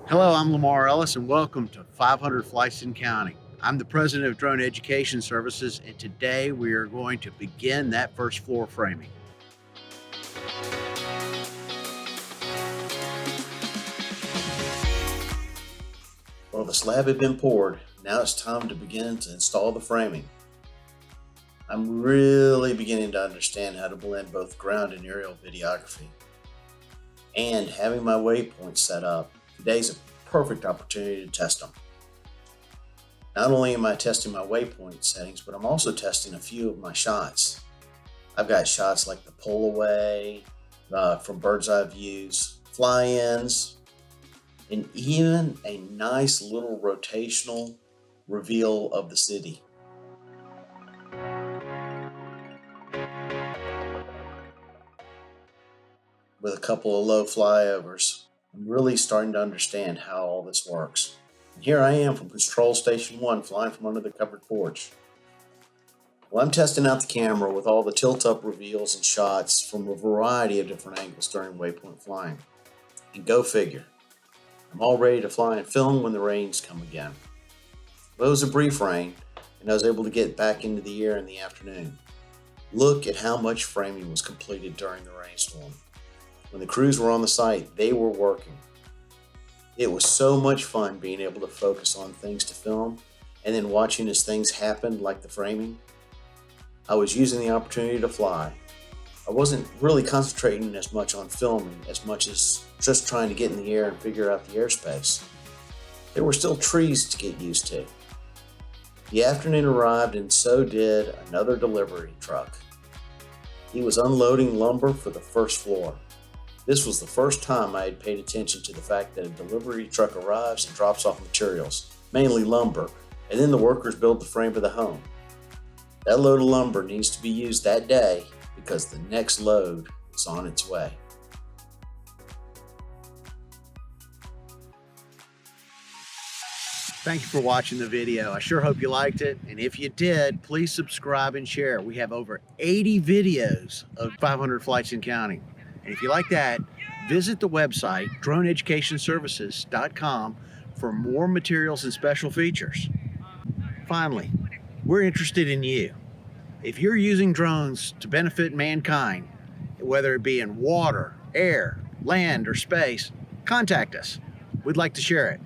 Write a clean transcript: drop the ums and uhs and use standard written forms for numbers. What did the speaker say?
Hello, I'm Lamar Ellis, and welcome to 500 Flights and Counting. I'm the president of Drone Education Services, and today we are going to begin that first floor framing. Well, the slab had been poured. Now it's time to begin to install the framing. I'm really beginning to understand how to blend both ground and aerial videography. And having my waypoints set up, today's a perfect opportunity to test them. Not only am I testing my waypoint settings, but I'm also testing a few of my shots. I've got shots like the pull away, from bird's eye views, fly-ins, and even a nice little rotational reveal of the city. With a couple of low flyovers, I'm really starting to understand how all this works. And here I am from Control Station 1, flying from under the covered porch. Well, I'm testing out the camera with all the tilt-up reveals and shots from a variety of different angles during waypoint flying. And go figure, I'm all ready to fly and film when the rains come again. Well, it was a brief rain, and I was able to get back into the air in the afternoon. Look at how much framing was completed during the rainstorm. When the crews were on the site, they were working. It was so much fun being able to focus on things to film and then watching as things happened, like the framing. I was using the opportunity to fly. I wasn't really concentrating as much on filming as much as just trying to get in the air and figure out the airspace. There were still trees to get used to. The afternoon arrived, and so did another delivery truck. He was unloading lumber for the first floor. This was the first time I had paid attention to the fact that a delivery truck arrives and drops off materials, mainly lumber, and then the workers build the frame of the home. That load of lumber needs to be used that day because the next load is on its way. Thank you for watching the video. I sure hope you liked it. And if you did, please subscribe and share. We have over 80 videos of 500 Flights and Counting. And if you like that, visit the website, droneeducationservices.com, for more materials and special features. Finally, we're interested in you. If you're using drones to benefit mankind, whether it be in water, air, land, or space, contact us. We'd like to share it.